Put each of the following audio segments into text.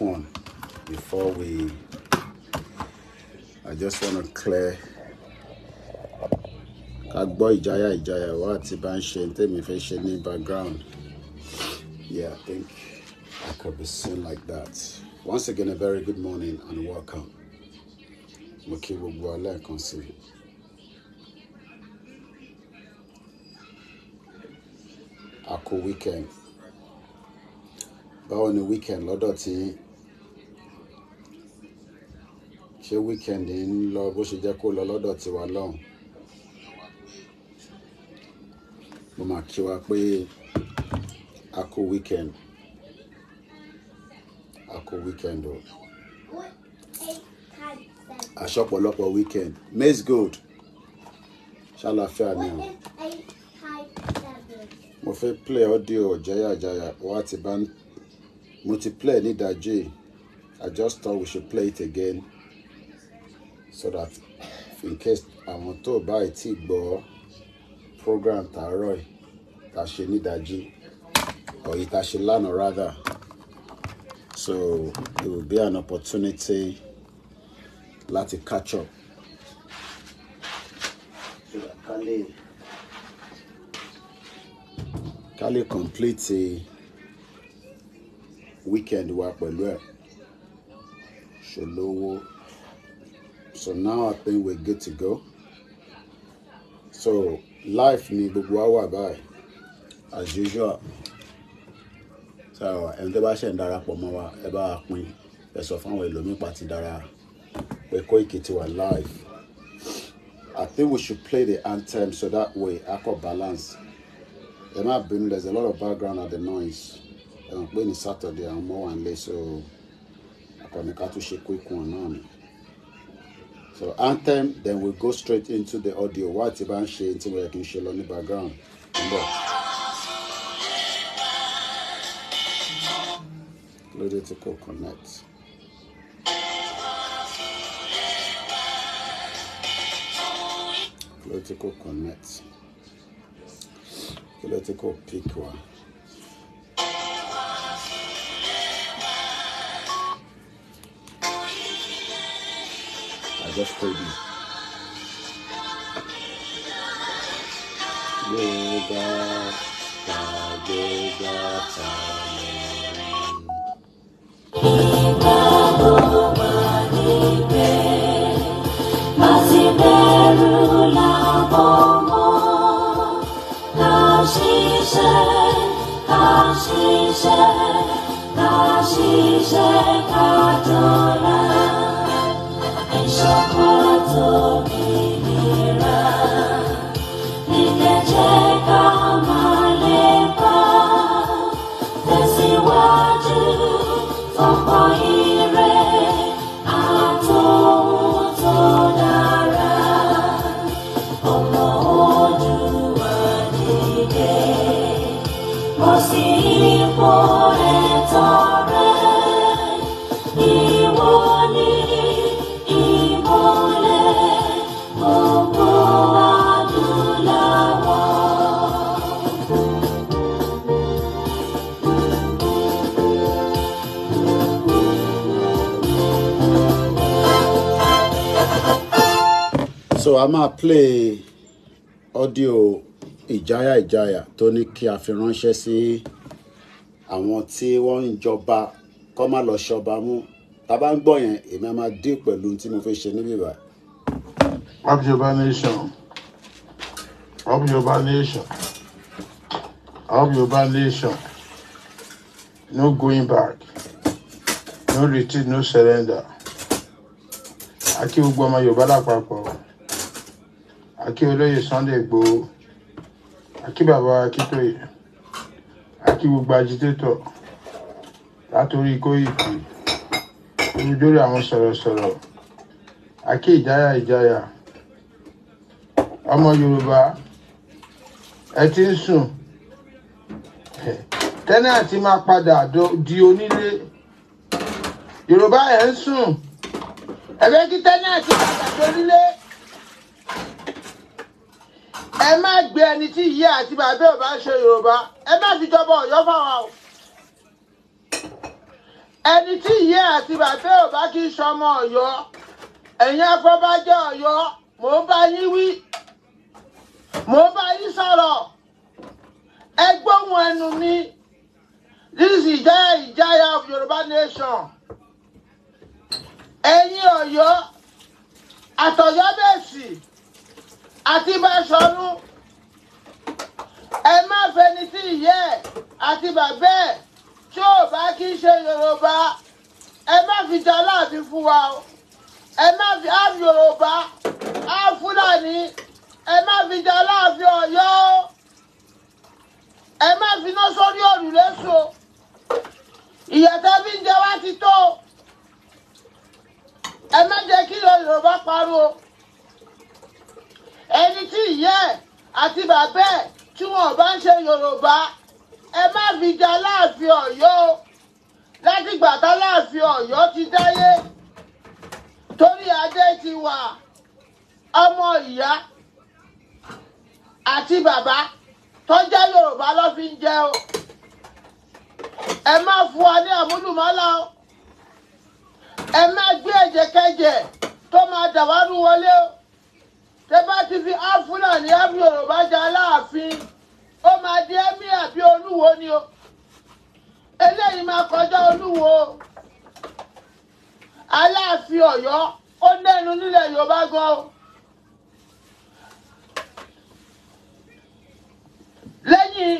one before I just want to clear. Ijaya, what in the background. Yeah, I think I could be seen like that. Once again, a very good morning and welcome. Gbogbo weekend. Báwo ni weekend lọ́dọ̀ tí ṣé weekend ń lọ bó ṣe jẹ́ kó lọ lọ́dọ̀ tí wà lọ́hùn. Mo máa kí wa pé a kú weekend. O. Àṣọpọ̀lọpọ̀ weekend. May's good. Ṣàlàáfíà ni o. Mo fẹ́ play audio Ijaya wá ti bá mo ti play ní ìdájí. I just thought we should play it again so that in case àwọn tó bá ti gbọ́ program tàárọ̀ tá ṣe ní ìdájí or tá ṣe lánàá rather. So it will be an opportunity láti catch up. So that ká lè complete weekend wa pẹ̀lú ẹ̀. Ṣolówó. So now I think we're good to go. So life ni gbogbo wa wà báyìí as usual. So ẹni tó bá ṣe ń darapọ̀ mọ́ wa ẹ bá wa pín ẹ sọ fún àwọn ẹlòmíì pa ti dára pé Koiki ti wà live. I think we should play the anthem so that way I can balance. There's a lot of background at the noise. When it's Saturday, I'm more and less, so I can to quick one on. So anthem, then we'll go straight into the audio. What about share until we can show on the background? Loaded to connect. Political connect. Political pick one. I just played it. So I'm gonna play audio Ijaya tó ní kí a fi ránṣẹ́ sí àwọn tí wọ́n ń jọba kó má lọ ṣọba mú. Tá bá ń gbọ́ yẹn èmi á máa dé pẹ̀lú tí mo fẹ́ ṣe níbí bá. Up Yoruba nation. Up Yoruba nation. Up Yoruba nation. No going back. No retreat, no surrender. Aki gbogbo ọmọ Yorùbá lápapọ̀. Aki olóyè Sunday Igboho. Aki bàbá Akitoye. Aki gbogbo agitator. Látorí Koiki. Olùdórí àwọn sọ̀rọ̀sọ̀rọ̀. Aki Ijaya. Ọmọ Yorùbá. Ẹ ti ń sùn. Tẹ́lẹ̀ àti máa padà di onílé. Yorùbá ẹ̀ ń sùn. Ẹ̀bẹ̀ kí tẹ́lẹ̀ àti padà di onílé. Ẹ má gbé ẹni tí ìyá àti bàbá ò bá ṣe Yorùbá. Ẹ má fi jọba Ọ̀yọ́ fáwa o. Ẹ ẹni tí ìyá àti bàbá ò bá kí sọmọ Ọ̀yọ́ ẹ̀yin afọbajẹ Ọ̀yọ́ mò ń bá yín wí mò ń bá yín sọ̀rọ̀ ẹ gbóhùn ẹnu mi. This is Ijaya of Yoruba nation. Ẹ̀yin Ọ̀yọ́ àtọ̀yọ́bẹ̀sì àti Báṣọ̀run ẹ má fẹni tí ìyá ẹ̀ àti bàbá ẹ̀ tí ò bá kí ṣe Yorùbá ẹ má fi jà láàfin fún wa o ẹ má fi á Yorùbá á Fúlàní ẹ má fi jà láàfin Ọ̀yọ́ o ẹ má fi iná sórí òrùlé so ìyàtọ̀ bí ń jẹ wá ti tó ẹ má jẹ́ kí Yorùbá parọ́ ẹni tí ìyá ẹ̀ àti bàbá ẹ̀ tí wọn bá ń ṣe Yorùbá ẹ má fi jà láàfin Ọ̀yọ́ o láti ìgbà tá láàfin Ọ̀yọ́ ti dáyé torí adé ti wà ọmọ ìyá àti bàbá tó jẹ́ Yorùbá ló fi ń jẹ o ẹ má fún wa ní àmúlùmálà o ẹ má gbé ẹ̀jẹ̀kẹ́jẹ̀ tó máa dàwárú wọlé o tẹ bá ti fi Fúlàní ábí Yorùbá jà láàfin ó máa di ẹ̀mí àbí Olúwo ni o eléyìí máa kọjá Olúwo Aláàfin Ọ̀yọ́ ó lẹ́nu nílẹ̀ Yorùbá gan o lẹ́yìn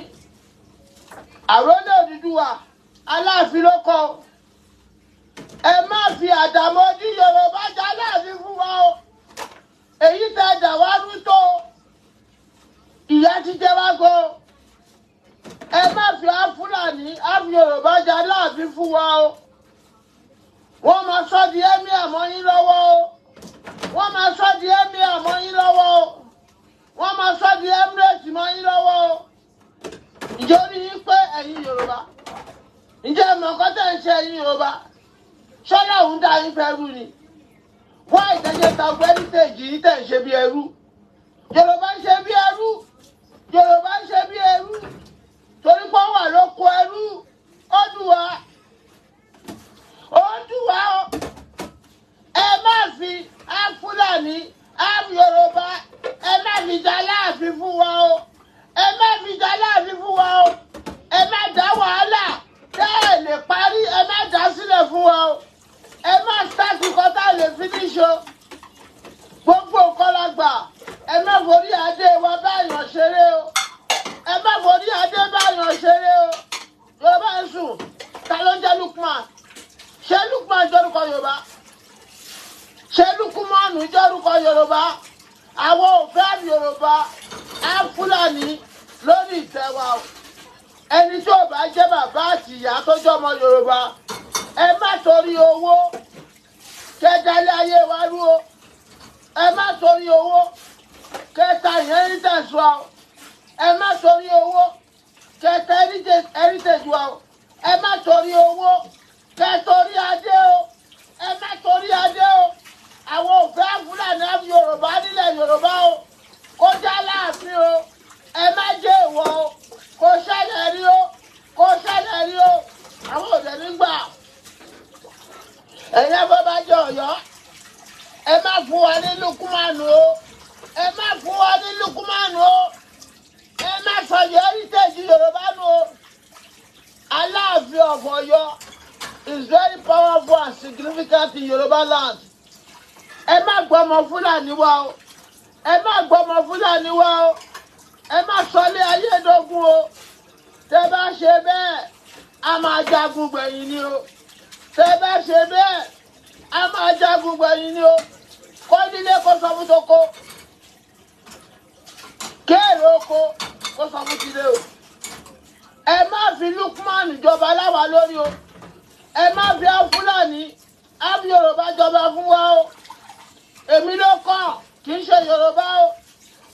àrólé Odùduwà Aláàfin ló kọ ẹ má fi àdàmọ̀dí Yorùbá jà láàfin fún wa o èyí tẹ dàwárú tó ìyà ti jẹ wá gan o ẹ má fi Fúlàní ábí Yorùbá jà láàfin fún wa o wọ́n máa sọ di ẹ̀mí àmọ́ yín lọ́wọ́ o wọ́n máa sọ di ẹ̀mí àmọ́ yín lọ́wọ́ o wọ́n máa sọ di emirate mọ́ yín lọ́wọ́ o ǹjẹ́ ó ní yín pé ẹ̀yin Yorùbá ǹjẹ́ mọ̀kọ́tẹ̀ ń ṣe ẹ̀yin Yorùbá ṣọ́nà òun dá yín fẹ́ rú ni wọ́n ìtẹ́jẹ́ ta gbẹ́rítẹ̀jì yìí tẹ̀ ń ṣe bí ẹrú Yorùbá ń ṣe bí ẹrú Yorùbá ń ṣe bí ẹrú torí pé wọ́n wà lóko ẹrú ó dùn wá o ẹ má fi Fúlàní ábí Yorùbá ẹ má fi jà láàfin fún wa o ẹ má fi jà láàfin fún wa o ẹ má dá wàhálà tẹ́ ẹ lè parí ẹ má dá sílẹ̀ fún wa o ẹ má start kọ́tà lè finish o gbogbo nǹkan la gbà ẹ má forí adé wa báyọ̀ ṣeré o ẹ má forí adé báyọ̀ ṣeré o Yorùbá ń sùn ta ló ń jẹ́ Lukman ṣé Lukman jórúkọ Yorùbá ṣé Lukumanu jórúkọ Yorùbá àwọn òfin Yorùbá á Fúlàní lórí ìtẹ́ wa o ẹni tí ò bá jẹ́ bàbá àti ìyá tó jọmọ Yorùbá ẹ má torí owó kẹjálé ayé wa rú o ẹ má torí owó kẹta inheritance wa o ẹ má torí owó kẹta heritage wa o ẹ má torí owó kẹtorí adé o ẹ má torí adé o àwọn òfin Fúlàní ábí Yorùbá nílẹ̀ Yorùbá o kó já láàfin o ẹ má jẹ́ ìwọ o kó ṣẹlẹ̀ rí o kó ṣẹlẹ̀ rí o àwọn òde nígbà ẹ̀yin afọbajẹ Ọ̀yọ́ ẹ má fún wa ní Lukumanu o ẹ má fún wa ní Lukumanu o ẹ má sọyọ heritage Yorùbá nù o Aláàfin of Ọ̀yọ́ is very powerful and significant in Yoruba land. Ẹ má gbọ́mọ Fúlàní wá o. Ẹ má gbọ́mọ Fúlàní wá o. Ẹ má sọlé ayédógún o. Tẹ́ bá ṣe bẹ́ẹ̀, a máa jagun gbẹ̀yìn ni o. Tẹ́ bá ṣe bẹ́ẹ̀, a máa jagun gbẹ̀yìn ni o. Kó nílé kó sọ fún toko. Kéèrè oko kó sọ fún tilé o. Ẹ má fi Lukman jọba láwa lórí o. Ẹ má fi Fúlàní ábí Yorùbá jọba fún wa o. Èmi ló kàn kì í ṣe Yorùbá o.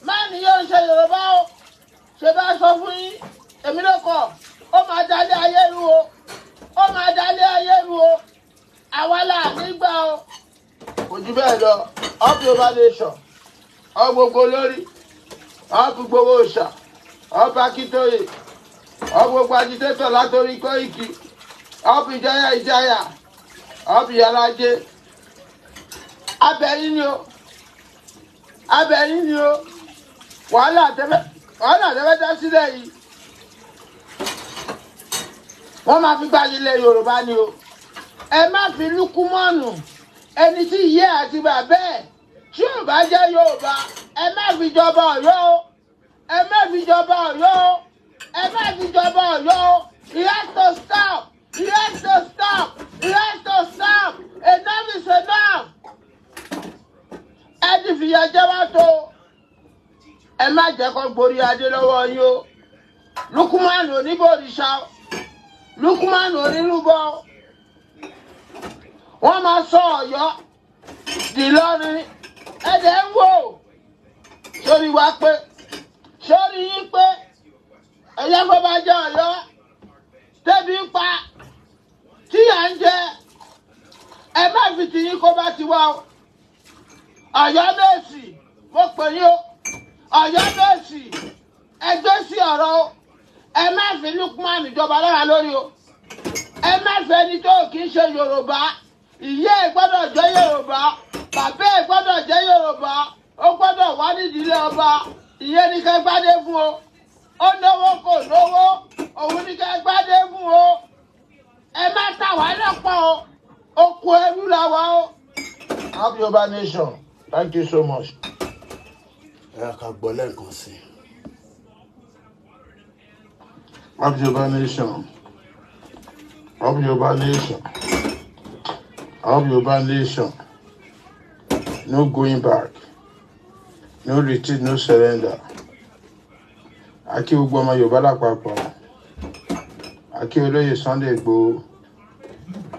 Máàní yóò ṣe Yorùbá o. Ṣé bá sọ fún yín? Èmi ló kàn. Ó máa dalé ayé rú o. Ó máa dalé ayé rú o. Àwa là nígbà o. Kò jù bẹ́ẹ̀ lọ. Up Yorùbá nation. Up gbogbo lórí. Up gbogbo òòṣà. Up Akíntóyè. Up gbogbo agitator látòrí Koiki. Up Ijaya. Up Yalaje. Abẹ́yìn ni o. Abẹ́yìn ni o. Wàhálà tẹ́fẹ́ dá sílẹ̀ yìí. Wọ́n máa fi gbáyé ilẹ̀ Yorùbá ni o. Ẹ má fi lukumọ́nù ẹni tí ìyá àti bàbá ẹ̀ tí ò bá jẹ́ Yorùbá. Ẹ má fi jọba Ọ̀yọ́ o. Ẹ má fi jọba Ọ̀yọ́ o. Ẹ má fi jọba Ọ̀yọ́ o. He has to stop. He has to stop. He has to stop. Enough is enough. Ẹ ti fìyà jẹ wá tó. Ẹ má jẹ́ kó gborí adé lọ́wọ́ yín o. Lukumanu oníbòrìṣà. Lukumanu onírúbọ. Wọ́n máa sọ Ọ̀yọ́ di Ìlọrin. Ẹ̀dẹ̀ ń wò. Sórí wa pé. Sórí yín pé. Ẹ̀yẹ́ kó bá jẹ́ Ọ̀yọ́. Tẹ́bí ń pa. Tí à ń jẹ. Ẹ má fi tìyín kó bá ti wá o. Ọ̀yọ́ Mèsì. Mo pè yín o. Ọ̀yọ́ Mèsì. Ẹgbẹ́ sí ọ̀rọ̀ o. Ẹ má fi Lukman jọba lára lórí o. Ẹ má fẹ́ ẹni tó kì í ṣe Yorùbá. Ìyá ẹ̀ gbọ́dọ̀ jẹ́ Yorùbá. Bàbá ẹ̀ gbọ́dọ̀ jẹ́ Yorùbá. Ó gbọ́dọ̀ wá nídìílé ọba. Ìyẹn ní kẹ́ gbádé fún o. Ó náwó kò lówó. Òun ní kẹ́ gbádé fún o. Ẹ má tà wá lọ́pọ̀ o. Oko ẹrú la wá o. Happy Yoruba Nation. Thank you so much. Ẹ ká gbọ́ lẹ́ẹ̀kan sí i. Happy Yoruba Nation. Happy Yoruba Nation. Happy Yoruba Nation. No going back. No retreat, no surrender. Aki gbogbo ọmọ Yorùbá lápapọ̀. Aki olóyè Sunday Igboho.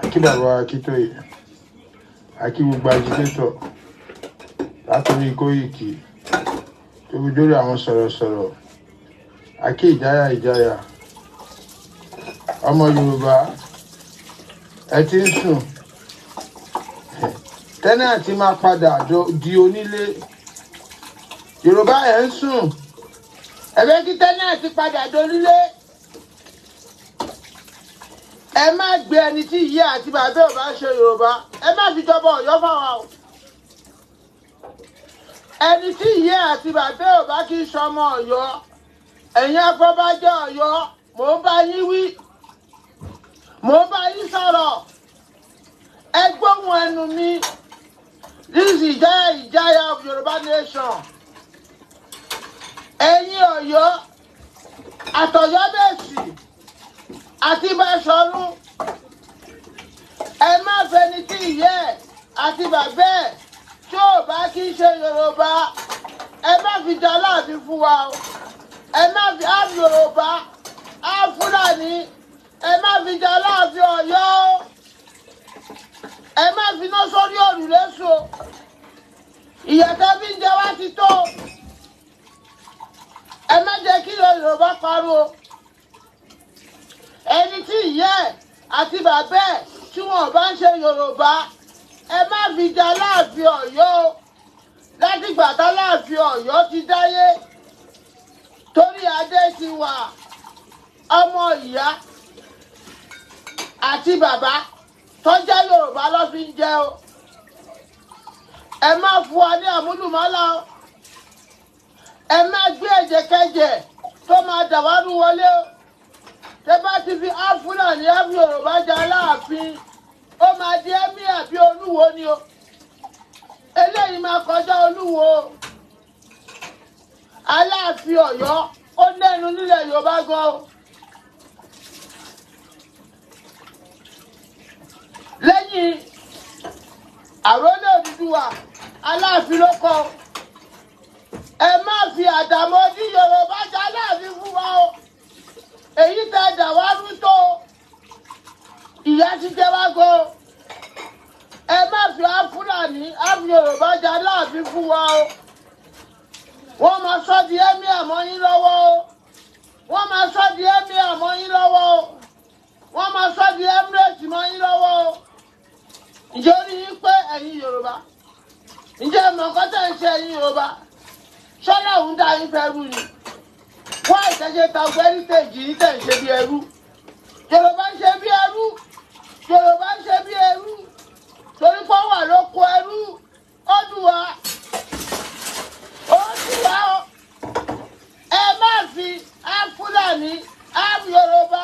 Aki bàbá Akitoye. Aki gbogbo agitator. Látòrí Koiki. Tóbi dórí àwọn sọ̀rọ̀sọ̀rọ̀. Aki Ijaya. Ọmọ Yorùbá. Ẹ ti ń sùn. Tẹ́nàtì máa padà di onílé. Yorùbá ẹ̀ ń sùn. Ẹ̀bẹ̀ kí tẹ́nàtì padà di onílé. Ẹ má gbé ẹni tí ìyá àti bàbá ò bá ṣe Yorùbá. Ẹ má fi jọba Ọ̀yọ́ fáwa o. Ẹni tí ìyá àti bàbá ò bá kí í ṣọmọ Ọ̀yọ́. Ẹ̀yin afọbajẹ Ọ̀yọ́. Mò ń bá yín wí. Mò ń bá yín sọ̀rọ̀. Ẹ gbóhùn ẹnu mi. This is Ijaya of Yoruba Nation. Ẹ̀yin Ọ̀yọ́, àtọ̀yọ́ Mèsì, àti Báṣọ̀run. Ẹ má fẹni tí ìyá ẹ̀ àti bàbá ẹ̀ tí ò bá kí í ṣe Yorùbá. Ẹ má fi jẹ Aláàfin fún wa o. Ẹ má fi á Yorùbá, á Fúlàní. Ẹ má fi jẹ Aláàfin Ọ̀yọ́ o. Ẹ má fi iná sórí òrùlé sùn. Ìyàtọ̀ bí ń jẹ wá ti tó. Ẹ má jẹ́ kí Yorùbá parun o. Ẹni tí ìyá ẹ̀ àti bàbá ẹ̀ tí wọn bá ń ṣe Yorùbá. Ẹ má fi jẹ Aláàfin Ọ̀yọ́ o. Látìgbà t'Aláàfin Ọ̀yọ́ ti dáyé. Torí adé ti wà. Ọmọ ìyá àti bàbá tó jẹ́ Yorùbá ló fi ń jẹ o. Ẹ má fún wa ní àmúlùmálà o. Ẹ má gbé ẹ̀jẹ̀kẹ́jẹ̀ tó máa dàwárú wọlé o. Tẹ́ bá ti fi Fúlàní Áfù Yorùbá jẹ Aláàfin, ó máa di Emir àbí Olúwo ni o. Eléyìí máa kọjá Olúwo. Aláàfin Ọ̀yọ́ ó lẹ́nu nílẹ̀ Yorùbá gan o. Lẹ́yìn àrólé Odùduwà, Aláàfin ló kọ. Ẹ má fi àdàmọ̀dí Yorùbá jẹ Aláàfin fún wa o. Èyí tẹ́ dàwárú tó. Ìyà ti jẹ wá gan. Ẹ má fi Fúlàní Áfù Yorùbá jẹ Aláàfin fún wa o. Wọ́n máa sọ di Emir mọ́ yín lọ́wọ́ o. Wọ́n máa sọ di Emir mọ́ yín lọ́wọ́ o. Wọ́n máa sọ di Emirate mọ́ yín lọ́wọ́ o. Ǹjẹ́ ó ní yín pé ẹ̀yin Yorùbá? Ǹjẹ́ mọ̀ọ́kọ́ tẹ̀ ń ṣe ẹ̀yin Yorùbá? Ṣọ́nà òun dá yín fẹ́ rú ni. Wọ́n ìtẹ̀ṣe ta heritage yìí tẹ̀ ń ṣe bí ẹrú. Yorùbá ń ṣe bí ẹrú. Yorùbá ṣe bí ẹrú torí pé wà lóko ẹrú ó dùn wá ó ẹ má fi Fúlàní Yorùbá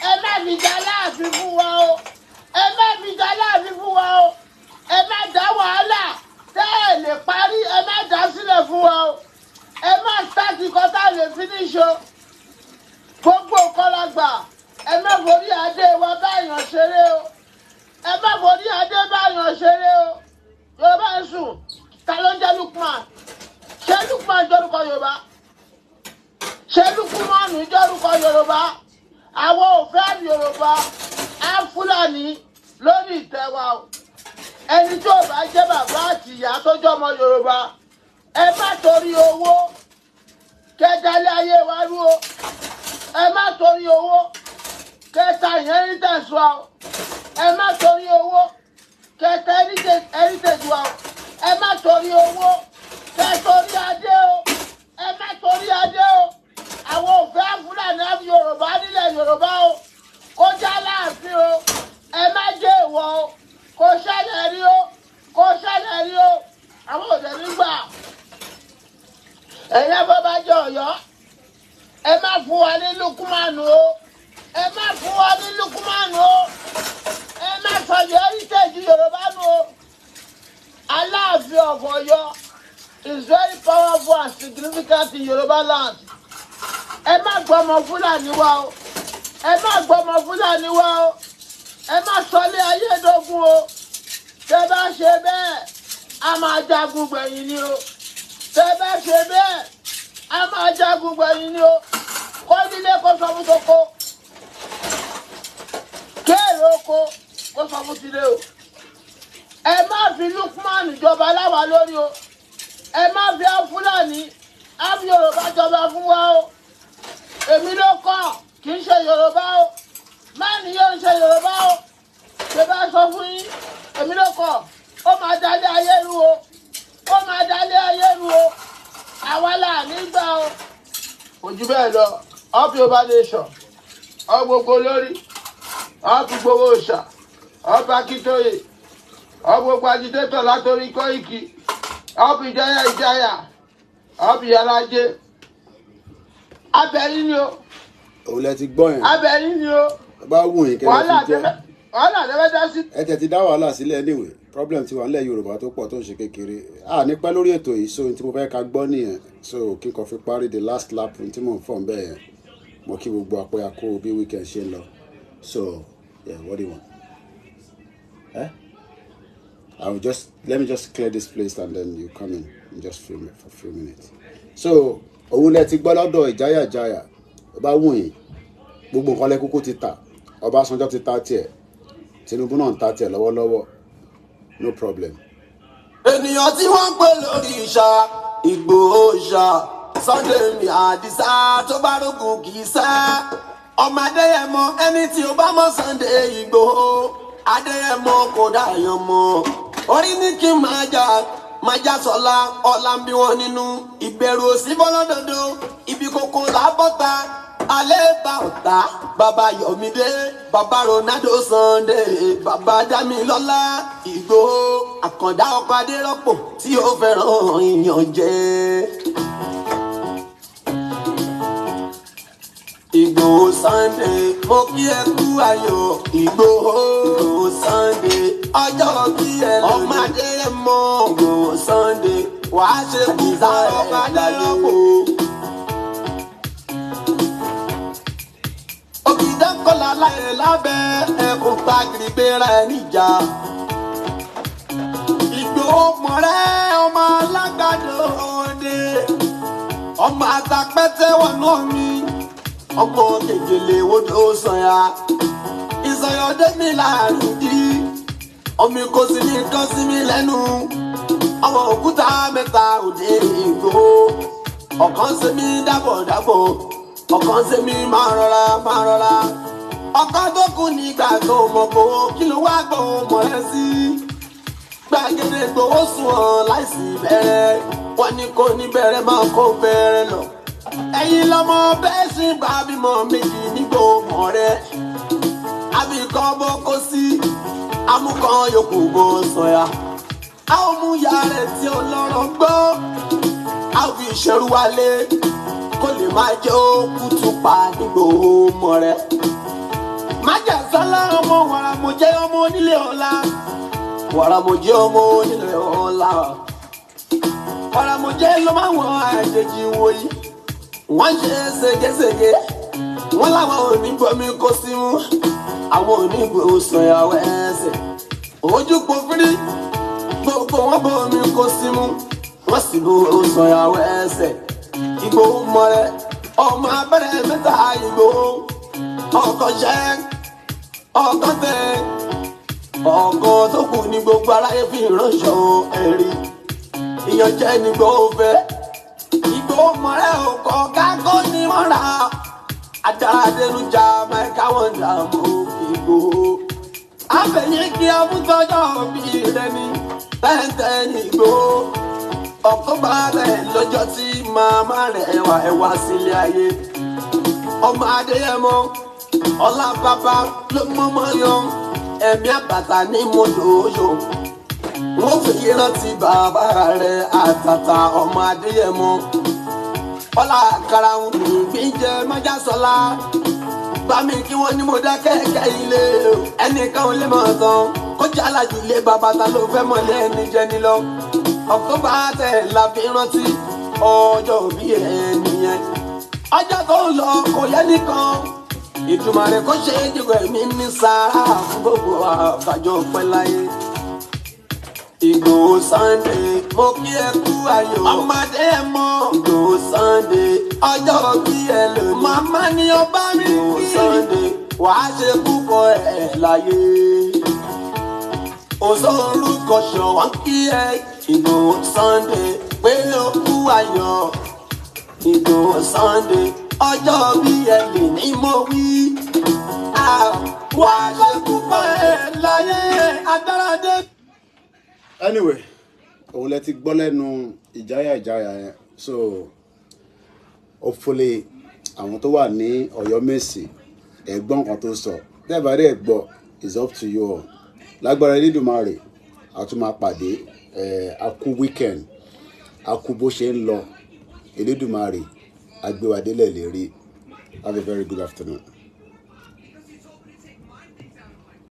ẹ má fi jà láàfin fún wa o ẹ má fi jà láàfin fún wa o ẹ má dá wàhálà tẹ́ ẹ lè parí ẹ má dá sílẹ̀ fún wa o ẹ má start kọ́tà lè finish o gbogbo nǹkan la gbà ẹ má forí adé wa báyàn ṣeré o ẹ má forí adé báyàn ṣeré o Yorùbá ń sùn ta ló ń jẹ́ Lukman ṣé Lukman jórúkọ Yorùbá ṣé Lukumanu jórúkọ Yorùbá àwọn ò fẹ́ Yorùbá Fúlàní lórí ìtẹ́ wa o ẹni tí ò bá jẹ́ bàbá àti ìyá tó jọmọ Yorùbá ẹ má torí owó kẹjálé ayé wa rú o ẹ má torí owó kẹta inheritance wa o ẹ má torí owó kẹta heritage wa o ẹ má torí owó kẹtorí adé o ẹ má torí adé o àwọn òfin Fúlàní Yorùbá nílẹ̀ Yorùbá o kó já láàfin o ẹ má jẹ́ ìwọ o kò ṣẹlẹ̀ rí o kò ṣẹlẹ̀ rí o àwọn òde nígbà ẹ̀yẹ́ bàbá jẹ́ Ọ̀yọ́ ẹ má fún wa ní Lukumanu o ẹ má fún wa ní Lukumanu o ẹ má sọ̀yọ́ heritage Yorùbá nù o Aláàfin of Ọ̀yọ́ is very powerful and significant in Yoruba land ẹ má gbọ́mọ Fúlàní wa o ẹ má gbọ́mọ Fúlàní wa o ẹ má sọlé ayédógún o tẹ́ bá ṣe bẹ́ẹ̀ a máa jagun gbẹ̀yìn ni o tẹ́ bá ṣe bẹ́ẹ̀ a máa jagun gbẹ̀yìn ni o kó nílé kó sọ fún toko kéèrè oko kó sọ fún tilé o ẹ má fi Lukman jọba láwa lórí o ẹ má fi Fúlàní Yorùbá jọba fún wa o èmi ló kàn kì í ṣe Yorùbá o máàní yóò ń ṣe Yorùbá o ṣe bá sọ fún yín èmi ló kàn ó máa dalé ayé rú o ó máa dalé ayé rú o àwa là nígbà o kò jù bẹ́ẹ̀ lọ up Yorùbá nation up gbogbo lórí up gbogbo òòṣà up Akíntóyè up gbogbo agitator látòrí Kóìkì up Ijaya up Ìyálájé abẹ́yìn ni o. òun lẹ ti gbọ́ yẹn. abẹ́yìn ni o. bá wù yín kẹ́lẹ́ fi jẹ́. wàhálà tẹ́fẹ́ dá sí. ẹ tẹ̀ ti dá wàhálà sílẹ̀ anyway problem ti wà nílẹ̀ Yorùbá tó pọ̀ tó ń ṣe kékeré ní pẹ́ lórí ètò yìí so tí mo fẹ́ ká gbọ́ nìyẹn so kí n kàn fi parí the last lap tí mò ń fọ̀ bẹ́ẹ̀ yẹn mo kí gbogbo àpẹ́yà kó bí weekend ṣe ń lọ so yeah what do you want? Let me just clear this place and then you come in just for a few minutes. So òun lẹ ti gbọ́ lọ́dọ̀ Ijaya bá wù yín gbogbo nǹkan lẹ́kúkú ti tà Ọbásanjọ́ ti ta tiẹ̀ Tinubu náà ń ta tiẹ̀ lọ́wọ́lọ́wọ́ no problem. ènìyàn tí wọ́n ń pè lórí ìṣà Ìgbòho ìṣà Sunday mi Àdìsá tó bá rógun kì í sá ọmọ Adéyẹmọ ẹni tí ó bá mọ Sunday Ìgbòho Adéyẹmọ kò dáyàn mọ orí ní kí n máa já sọlá ọlá ń bí wọn nínú ìbẹ̀rù òsì bọ́lọ́dọ̀dọ̀ ibi kòkó làbọ́ta alẹ́ bá ọ̀tá bàbá Yọ̀mídé bàbá Ronaldo Sunday bàbá Dámilọ́lá Ìgbòho Àkàndá ọkọ̀ Adérọ́pò tí ó fẹ́ràn ìyànjẹ. Ìgbòho Sunday mo kí ẹ kú ayọ̀ Ìgbòho Sunday ọjọ́ kí ẹ lò ọmọ Adéyẹmọ Ìgbòho Sunday wàá ṣe kúta ọkọ̀ Adérọ́pò. Òkìdẹ́kọ̀lá láyé lábẹ́ ẹkùn pàgìrì gbéra ẹ níjà. Ìgbòho mọ̀rẹ́ ọmọ alágbàdo òde ọmọ àtàpẹ́tẹ́ wọnú mi ọmọ gègèlè wodò sànyà ìsọyọdé mi láàrin dí omi kò sí ní nǹkan sí mi lẹ́nu ọmọ òkúta mẹ́ta òde Ìgbòho ọ̀kan ṣe mí dábọ̀dábọ̀ ọ̀kan ṣe mí máa rọra ọ̀kan tó kù nígbà tó mọ̀ gbòho kí ló wá gbòho mọ̀ ẹ́ sí gbàgede Ìgbòho sùn hàn láìsí bẹ̀rẹ̀ wọ́n ní kò ní bẹ̀rẹ̀ máa kó bẹ̀rẹ̀ lọ. ẹ̀yin lọ́mọ bẹ́ẹ̀ sì bá bímọ méjì nígbò mọ̀ rẹ̀ àbíkan bó kó sí amúkan yòókù bó sọ̀yà. A ó mú ìyá rẹ̀ tí ọlọ́rọ̀ gbọ́, a ó fi ìṣerú wálé kó lè máa jẹ́ òkútu pa nígbòho mọ́ rẹ̀. Májà sọ́lá ọmọ wàrà mo jẹ́ ọmọ onílé ọ̀la, wàrà mo jẹ́ ọmọ onílé ọ̀la. Wàrà mo jẹ́ ló máa wọ̀n àjèjì wòyí, wọ́n ṣe ségesège, wọ́n láwọn onígbọ̀mí kó sí mú, àwọn onígbò sọ̀yàwó ẹsẹ̀. Ojú po fírí, gbogbo wọn bọ̀ mi kó sí mú, wọ́n sì bó sọ̀yàwó ẹsẹ̀. Ìgbòho mọ̀rẹ́, ọmọ abẹ́rẹ́ mẹ́ta Ìgbòho, ọkọ̀ jẹ́, ọkọ̀ tẹ̀, ọkọ̀ tó kù ní gbogbo aráyé fi ránṣọ ẹ̀rí. Ìyànjẹ ní Ìgbòho fẹ́, Ìgbòho mọ̀rẹ́ ọkọ̀ kákó ní mọ́ra. Adáradénújà máìká wọn dààmú Ìgbòho. Abẹ̀yẹ kí amútọ́jọ́ bí rẹ̀ ní tẹ́ntẹ́ ní Ìgbòho. Ọ̀kọ́bà rẹ̀ lọ́jọ́ tí màmá rẹ̀ wá sílé ayé. Ọmọ Adéyẹmọ, ọlá bàbá ló mọ́mọ́ yan, ẹ̀mí àbàtà ní mọ́lòóyò. Wọ́n fi rántí bàbá rẹ̀ àtàtà ọmọ Adéyẹmọ. Ọlá àkàrà ń fi jẹ mọ́jà sọ́lá. Bá mi kí wọ́n ní mo dá kẹ́kẹ́ ilé. Ẹnìkan ò lè mọ̀ tán. Kó jẹ́ alájú ilé bàbá ta ló fẹ́ mọ̀lẹ́ ẹni jẹ ní lọ. Ọ̀kọ́bà tẹ̀ la fi rántí ọjọ́ òbí ẹnìyẹn. Ọjọ́ tó ń lọ kò yẹ nìkan. Ìtumọ̀ rẹ̀ kó ṣe é jìgbọ̀ èmi ní sáà fún gbogbo àkàjọ pẹ́ láyé. Ìgbòho Sunday, mo kí ẹ kú ayọ̀. Ọmọdé ẹ mọ̀. Ìgbòho Sunday, ọjọ́ bí ẹ lò ní. Màmá ni ọba mi kí. Ìgbòho Sunday, wàá ṣe púpọ̀ ẹ̀ láyé. Òṣòrúkọ ṣọ̀wọ́n kí ẹ. Ìgbòho Sunday, pé ó kú ayọ̀. Ìgbòho Sunday, ọjọ́ bí ẹ lè ní mo wí. Wàá ṣe púpọ̀ ẹ̀ láyé. Adáradé. Anyway, òun lẹ ti gbọ́ lẹ́nu Ijaya yẹn, so hopefully àwọn tó wà ní Ọ̀yọ́ Mèsì ẹ̀gbọ́n kan tó sọ tẹ́ẹ̀bà rẹ̀ gbọ́ is up to you all. Lágbára Elédùmarè a tún máa pàdé a kú weekend a kú bó ṣe ń lọ Elédùmarè agbéwadélẹ̀ lè rí. Have a very good afternoon.